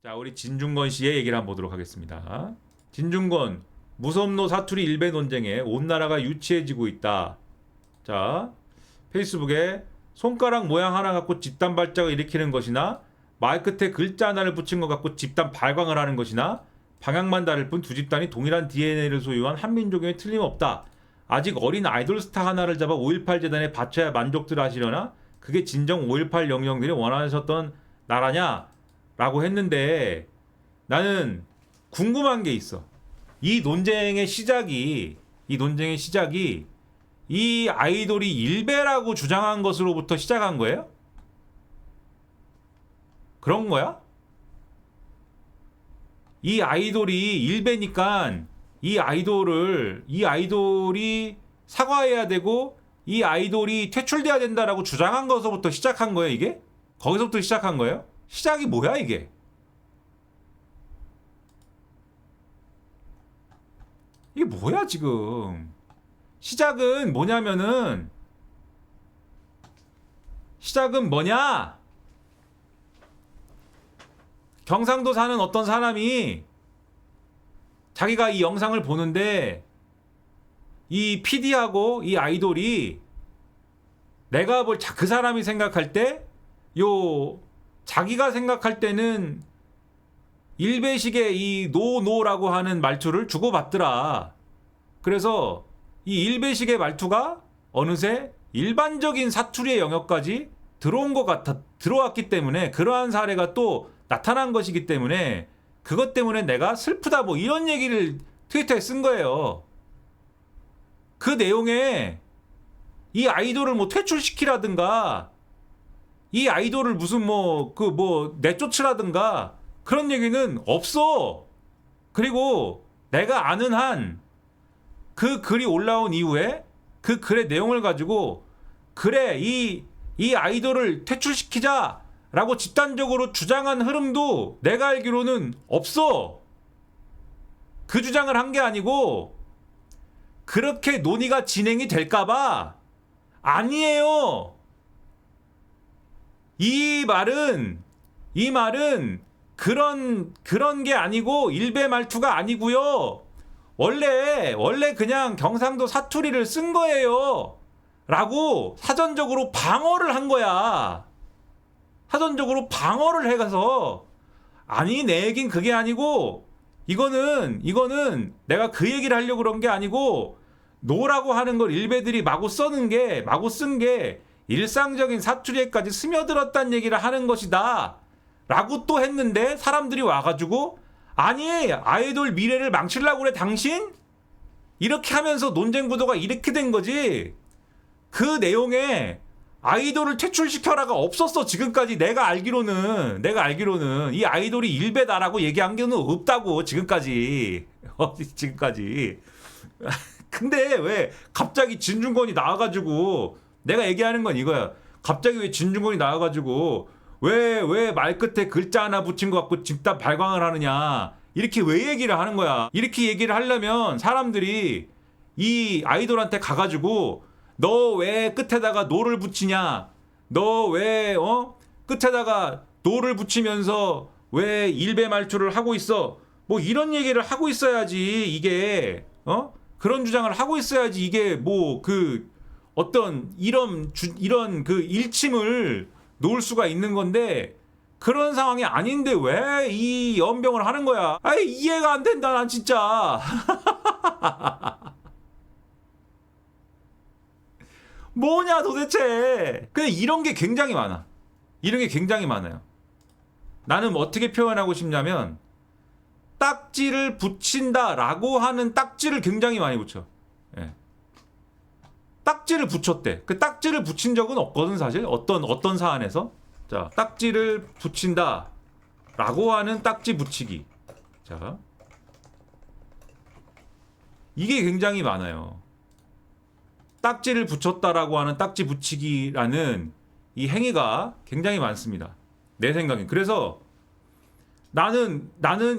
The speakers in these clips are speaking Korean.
자, 우리 진중권 씨의 얘기를 한번 보도록 하겠습니다. 진중권, 무섬노 사투리 일배 논쟁에 온 나라가 유치해지고 있다. 자, 페이스북에 손가락 모양 하나 갖고 집단 발작을 일으키는 것이나 말 끝에 글자 하나를 붙인 것 갖고 집단 발광을 하는 것이나 방향만 다를 뿐 두 집단이 동일한 DNA를 소유한 한민족임에 틀림없다. 아직 어린 아이돌 스타 하나를 잡아 5.18 재단에 바쳐야 만족들 하시려나? 그게 진정 5.18 영령들이 원하셨던 나라냐? 라고 했는데 나는 궁금한 게 있어. 이 논쟁의 시작이 이 아이돌이 일베라고 주장한 것으로부터 시작한 거예요? 그런 거야? 이 아이돌이 일베니까 이 아이돌이 사과해야 되고 이 아이돌이 퇴출돼야 된다라고 주장한 것부터 시작한 거예요, 이게? 거기서부터 시작한 거예요? 시작이 뭐야, 이게? 이게 뭐야, 지금? 시작은 뭐냐면은 시작은 뭐냐? 경상도 사는 어떤 사람이 자기가 이 영상을 보는데 이 PD하고 이 아이돌이 내가 볼 그 사람이 생각할 때 자기가 생각할 때는 일베식의 이 노노라고 하는 말투를 주고받더라. 그래서 이 일베식의 말투가 어느새 일반적인 사투리의 영역까지 들어왔기 때문에 그러한 사례가 또 나타난 것이기 때문에 그것 때문에 내가 슬프다 뭐 이런 얘기를 트위터에 쓴 거예요. 그 내용에 이 아이돌을 뭐 퇴출시키라든가 이 아이돌을 무슨 내쫓으라든가 그런 얘기는 없어. 그리고 내가 아는 한 그 글이 올라온 이후에 그 글의 내용을 가지고 그래 이 아이돌을 퇴출시키자라고 집단적으로 주장한 흐름도 내가 알기로는 없어. 그 주장을 한 게 아니고 그렇게 논의가 진행이 될까봐 아니에요. 이 말은 그런 게 아니고 일베 말투가 아니고요. 원래 그냥 경상도 사투리를 쓴 거예요. 라고 사전적으로 방어를 한 거야. 사전적으로 방어를 해가서 아니 내 얘긴 그게 아니고 이거는 내가 그 얘기를 하려고 그런 게 아니고 노라고 하는 걸 일베들이 마구 쓴 게 일상적인 사투리에까지 스며들었다는 얘기를 하는 것이다 라고 또 했는데 사람들이 와가지고 아니 아이돌 미래를 망치려고 그래 당신? 이렇게 하면서 논쟁 구도가 이렇게 된 거지. 그 내용에 아이돌을 퇴출시켜라가 없었어. 지금까지 내가 알기로는 이 아이돌이 일베다라고 얘기한 게 없다고 지금까지. 근데 왜 갑자기 진중권이 나와가지고 내가 얘기하는 건 이거야. 갑자기 왜 진중권이 나와가지고 왜 말 끝에 글자 하나 붙인 것 같고 집단 발광을 하느냐 이렇게 왜 얘기를 하는 거야. 이렇게 얘기를 하려면 사람들이 이 아이돌한테 가가지고 너 왜 끝에다가 노를 붙이냐, 너 왜 끝에다가 노를 붙이면서 왜 일베 말투를 하고 있어, 뭐 이런 얘기를 하고 있어야지. 이게 그런 주장을 하고 있어야지. 이게 뭐 그 어떤 이런 그 일침을 놓을 수가 있는 건데 그런 상황이 아닌데 왜 이 연병을 하는 거야. 아이 이해가 안 된다 난 진짜. 뭐냐 도대체. 근데 이런 게 굉장히 많아. 이런 게 굉장히 많아요. 나는 어떻게 표현하고 싶냐면 딱지를 붙인다라고 하는 딱지를 굉장히 많이 붙여. 예. 딱지를 붙였대. 그 딱지를 붙인 적은 없거든 사실. 어떤 사안에서. 자, 딱지를 붙인다라고 하는 딱지 붙이기. 자, 이게 굉장히 많아요. 딱지를 붙였다라고 하는 딱지 붙이기라는 이 행위가 굉장히 많습니다. 내 생각엔. 그래서 나는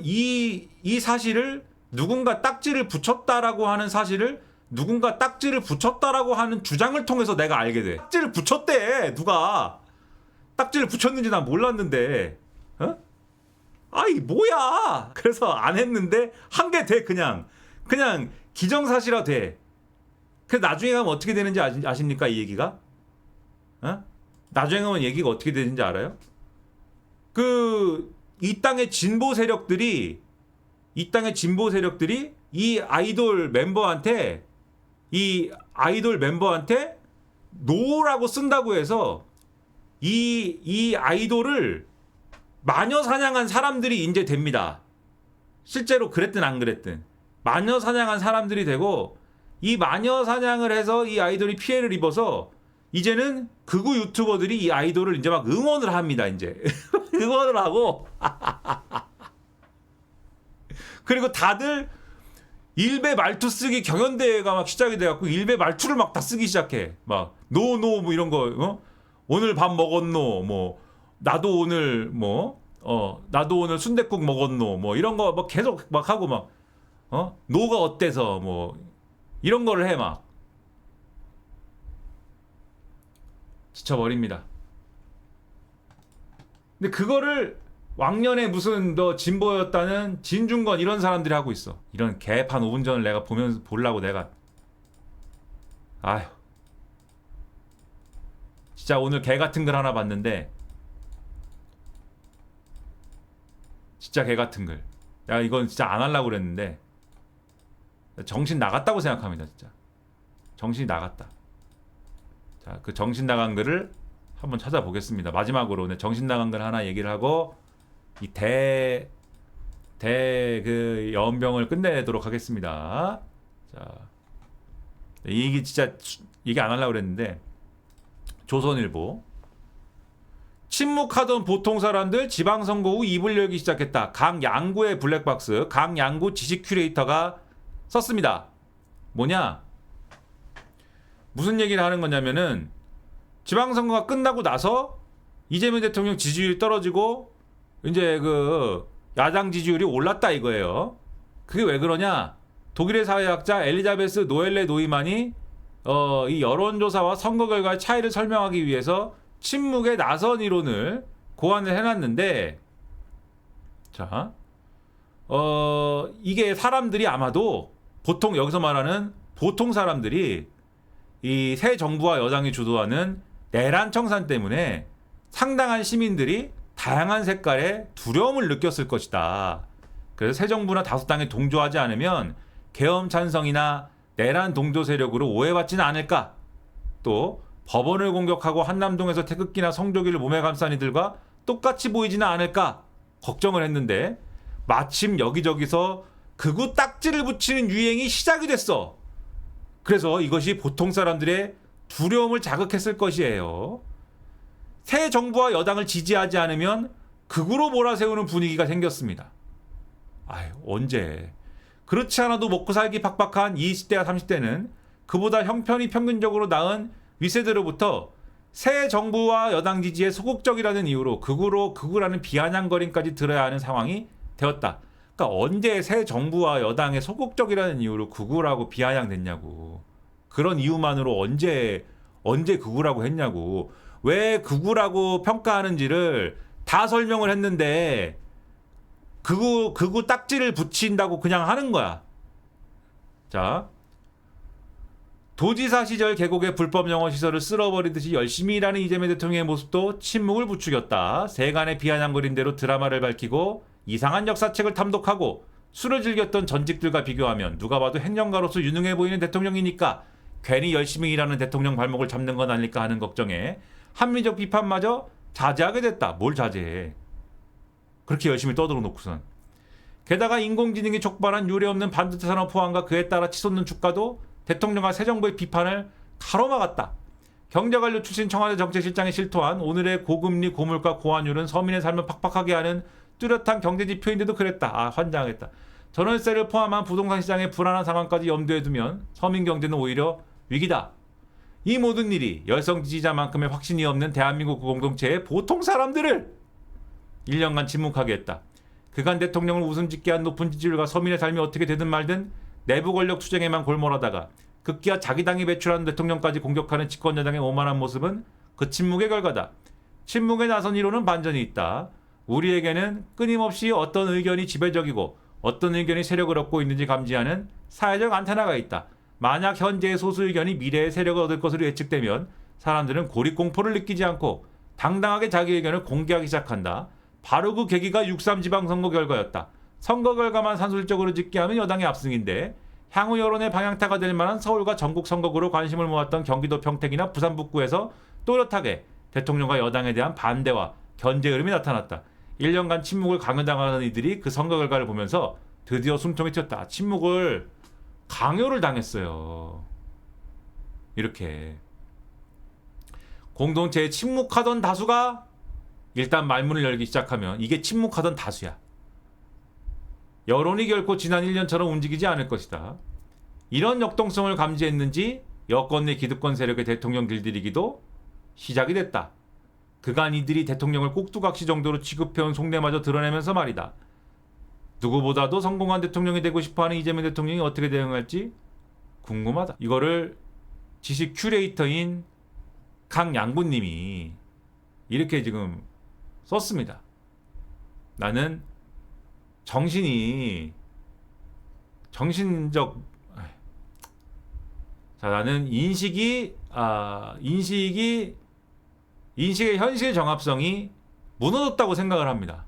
이 사실을 누군가 딱지를 붙였다라고 하는 사실을 누군가 딱지를 붙였다라고 하는 주장을 통해서 내가 알게 돼. 딱지를 붙였대. 누가 딱지를 붙였는지 난 몰랐는데. 아이 뭐야. 그래서 안 했는데 한 게 돼. 그냥 기정사실화 돼. 그 나중에 가면 어떻게 되는지 아십니까 이 얘기가? 어? 나중에 가면 얘기가 어떻게 되는지 알아요? 그 이 땅의 진보 세력들이 이 아이돌 멤버한테 노라고 쓴다고 해서 이 아이돌을 마녀 사냥한 사람들이 이제 됩니다. 실제로 그랬든 안 그랬든 마녀 사냥한 사람들이 되고, 이 마녀 사냥을 해서 이 아이돌이 피해를 입어서 이제는 극우 유튜버들이 이 아이돌을 이제 막 응원을 합니다. 이제 응원을 하고 그리고 다들 일베 말투 쓰기 경연대회가 막 시작이 돼갖고 일베 말투를 막 다 쓰기 시작해. 막 노노 뭐 이런 거, 어? 오늘 밥 먹었노, 뭐 나도 오늘 나도 오늘 순댓국 먹었노, 뭐 이런 거 막 계속 막 하고 막 노가 어때서 뭐 이런 거를 해 막. 지쳐버립니다. 근데 그거를 왕년에 무슨 너 진보였다는 진중권 이런 사람들이 하고 있어. 이런 개판 5분 전을 내가 보려고 내가 아휴 진짜 오늘 개 같은 글 하나 봤는데, 진짜 개 같은 글. 내가 이건 진짜 안 하려고 그랬는데 정신 나갔다고 생각합니다. 진짜 정신이 나갔다. 자, 그 정신 나간 글을 한번 찾아보겠습니다. 마지막으로 네, 정신 나간 글 하나 얘기를 하고 이 그 연병을 끝내도록 하겠습니다. 자, 이게 진짜 얘기 안 하려고 그랬는데, 조선일보. 침묵하던 보통 사람들 지방선거 후 입을 열기 시작했다. 강양구의 블랙박스, 강양구 지식 큐레이터가 썼습니다. 뭐냐? 무슨 얘기를 하는 거냐면은, 지방선거가 끝나고 나서 이재명 대통령 지지율이 떨어지고 이제 그 야당 지지율이 올랐다 이거예요. 그게 왜 그러냐? 독일의 사회학자 엘리자베스 노엘레 노이만이 이 여론조사와 선거 결과의 차이를 설명하기 위해서 침묵의 나선 이론을 고안을 해놨는데, 자, 이게 사람들이 아마도 보통 여기서 말하는 보통 사람들이 이 새 정부와 여당이 주도하는 내란 청산 때문에 상당한 시민들이 다양한 색깔의 두려움을 느꼈을 것이다. 그래서 새 정부나 다수당에 동조하지 않으면 계엄 찬성이나 내란 동조 세력으로 오해받지는 않을까. 또 법원을 공격하고 한남동에서 태극기나 성조기를 몸에 감싼 이들과 똑같이 보이지는 않을까 걱정을 했는데, 마침 여기저기서 극우 딱지를 붙이는 유행이 시작이 됐어. 그래서 이것이 보통 사람들의 두려움을 자극했을 것이에요. 새 정부와 여당을 지지하지 않으면 극우로 몰아세우는 분위기가 생겼습니다. 아유, 언제? 그렇지 않아도 먹고 살기 팍팍한 20대와 30대는 그보다 형편이 평균적으로 나은 윗세대로부터 새 정부와 여당 지지에 소극적이라는 이유로 극우라는 비아냥거림까지 들어야 하는 상황이 되었다. 그러니까 언제 새 정부와 여당에 소극적이라는 이유로 극우라고 비아냥됐냐고. 그런 이유만으로 언제 극우라고 했냐고. 왜 극우라고 평가하는지를 다 설명을 했는데 극우 딱지를 붙인다고 그냥 하는 거야. 자, 도지사 시절 계곡의 불법 영어 시설을 쓸어버리듯이 열심히 일하는 이재명 대통령의 모습도 침묵을 부추겼다. 세간의 비아냥거린 대로 드라마를 밝히고 이상한 역사책을 탐독하고 술을 즐겼던 전직들과 비교하면 누가 봐도 행정가로서 유능해 보이는 대통령이니까 괜히 열심히 일하는 대통령 발목을 잡는 건 아닐까 하는 걱정에 합리적 비판마저 자제하게 됐다. 뭘 자제해? 그렇게 열심히 떠들어 놓고선. 게다가 인공지능이 촉발한 유례없는 반도체 산업 포함과 그에 따라 치솟는 주가도 대통령과 새 정부의 비판을 가로막았다. 경제관료 출신 청와대 정책실장이 실토한 오늘의 고금리, 고물가, 고환율은 서민의 삶을 팍팍하게 하는 뚜렷한 경제지표인데도 그랬다. 아, 환장하겠다. 전월세를 포함한 부동산 시장의 불안한 상황까지 염두에 두면 서민 경제는 오히려 위기다. 이 모든 일이 열성 지지자만큼의 확신이 없는 대한민국 공동체의 보통 사람들을 1년간 침묵하게 했다. 그간 대통령을 웃음짓게 한 높은 지지율과 서민의 삶이 어떻게 되든 말든 내부 권력 투쟁에만 골몰하다가 급기야 자기 당이 배출하는 대통령까지 공격하는 집권여당의 오만한 모습은 그 침묵의 결과다. 침묵에 나선 이론은 반전이 있다. 우리에게는 끊임없이 어떤 의견이 지배적이고 어떤 의견이 세력을 얻고 있는지 감지하는 사회적 안테나가 있다. 만약 현재의 소수 의견이 미래의 세력을 얻을 것으로 예측되면 사람들은 고립공포를 느끼지 않고 당당하게 자기 의견을 공개하기 시작한다. 바로 그 계기가 6.3 지방선거 결과였다. 선거 결과만 산술적으로 집계하면 여당의 압승인데 향후 여론의 방향타가 될 만한 서울과 전국 선거구로 관심을 모았던 경기도 평택이나 부산 북구에서 또렷하게 대통령과 여당에 대한 반대와 견제 흐름이 나타났다. 1년간 침묵을 강요당하는 이들이 그 선거 결과를 보면서 드디어 숨통이 튀었다. 침묵을 강요를 당했어요. 이렇게 공동체에 침묵하던 다수가 일단 말문을 열기 시작하면 이게 침묵하던 다수야. 여론이 결코 지난 1년처럼 움직이지 않을 것이다. 이런 역동성을 감지했는지 여권 내 기득권 세력의 대통령 길들이기도 시작이 됐다. 그간 이들이 대통령을 꼭두각시 정도로 취급해온 속내마저 드러내면서 말이다. 누구보다도 성공한 대통령이 되고 싶어하는 이재명 대통령이 어떻게 대응할지 궁금하다. 이거를 지식 큐레이터인 강양구님이 이렇게 지금 썼습니다. 나는 나는 인식의 현실 정합성이 무너졌다고 생각을 합니다.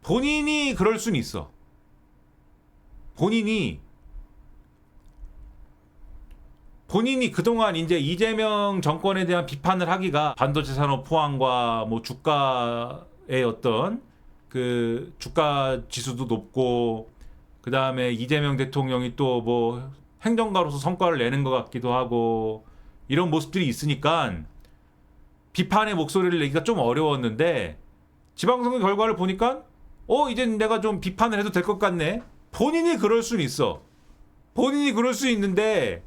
본인이 그럴 수는 있어. 본인이 그동안 이제 이재명 정권에 대한 비판을 하기가 반도체 산업 포황과 뭐 주가의 어떤 그 주가 지수도 높고 그 다음에 이재명 대통령이 또 뭐 행정가로서 성과를 내는 것 같기도 하고 이런 모습들이 있으니까 비판의 목소리를 내기가 좀 어려웠는데 지방선거 결과를 보니까 이젠 내가 좀 비판을 해도 될 것 같네. 본인이 그럴 수는 있어. 본인이 그럴 수 있는데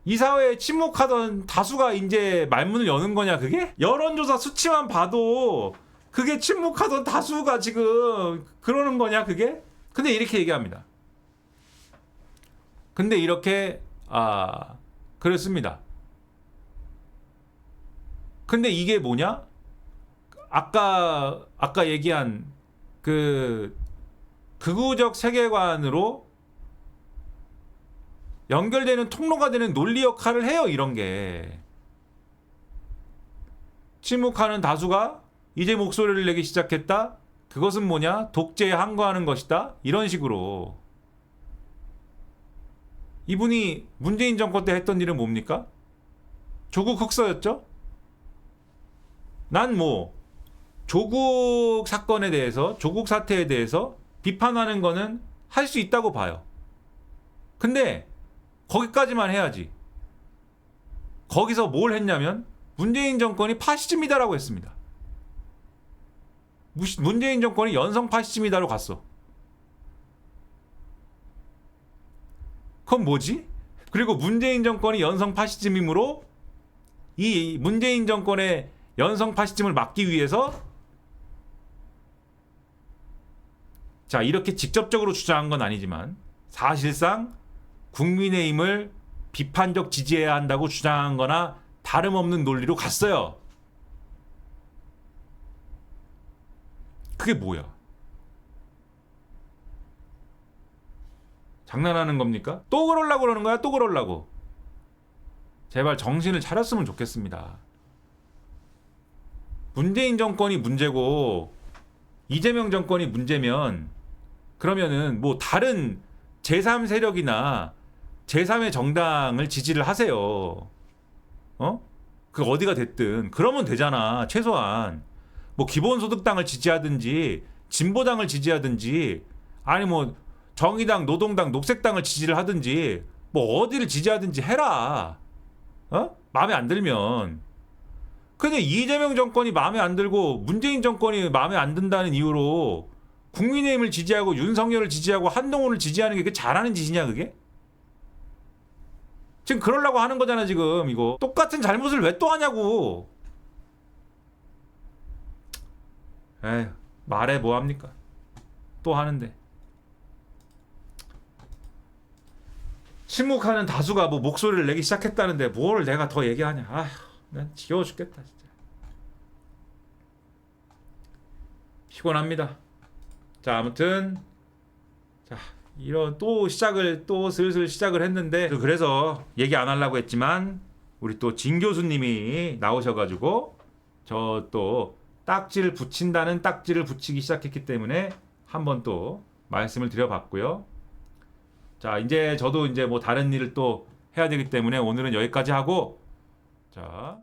이 사회에 침묵하던 다수가 이제 말문을 여는 거냐 그게? 여론조사 수치만 봐도 그게 침묵하던 다수가 지금 그러는 거냐 그게? 근데 이렇게 얘기합니다. 근데 이렇게 그랬습니다. 근데 이게 뭐냐? 아까 얘기한 그 극우적 세계관으로 연결되는 통로가 되는 논리 역할을 해요. 이런 게 침묵하는 다수가 이제 목소리를 내기 시작했다. 그것은 뭐냐? 독재에 항거하는 것이다. 이런 식으로 이분이 문재인 정권 때 했던 일은 뭡니까? 조국 흑서였죠? 난 뭐 조국 사건에 대해서 조국 사태에 대해서 비판하는 거는 할 수 있다고 봐요. 근데 거기까지만 해야지. 거기서 뭘 했냐면 문재인 정권이 파시즘이다라고 했습니다. 문재인 정권이 연성 파시즘이다로 갔어. 그건 뭐지? 그리고 문재인 정권이 연성 파시즘이므로 이 문재인 정권의 연성 파시즘을 막기 위해서 자 이렇게 직접적으로 주장한 건 아니지만 사실상 국민의힘을 비판적 지지해야 한다고 주장한 거나 다름없는 논리로 갔어요. 그게 뭐야? 장난하는 겁니까? 또 그러려고 그러는 거야? 또 그러려고. 제발 정신을 차렸으면 좋겠습니다. 문재인 정권이 문제고 이재명 정권이 문제면 그러면은 뭐 다른 제3 세력이나 제3의 정당을 지지를 하세요. 그 어디가 됐든 그러면 되잖아. 최소한 뭐 기본소득당을 지지하든지 진보당을 지지하든지 아니 뭐 정의당, 노동당, 녹색당을 지지를 하든지 뭐 어디를 지지하든지 해라. 마음에 안 들면. 근데 이재명 정권이 마음에 안 들고 문재인 정권이 마음에 안 든다는 이유로 국민의힘을 지지하고 윤석열을 지지하고 한동훈을 지지하는 게 그게 잘하는 짓이냐 그게? 지금 그러려고 하는 거잖아 지금 이거. 똑같은 잘못을 왜 또 하냐고. 에휴 말해 뭐합니까? 또 하는데. 침묵하는 다수가 뭐 목소리를 내기 시작했다는데 뭘 내가 더 얘기하냐. 아휴 난 지겨워 죽겠다 진짜. 피곤합니다. 자, 아무튼 자, 이런 또 슬슬 시작을 했는데, 그래서 얘기 안 하려고 했지만 우리 또 진 교수님이 나오셔가지고 저 또 딱지를 붙인다는 딱지를 붙이기 시작했기 때문에 한번 또 말씀을 드려봤고요. 자, 이제 저도 이제 뭐 다른 일을 또 해야 되기 때문에 오늘은 여기까지 하고, 자.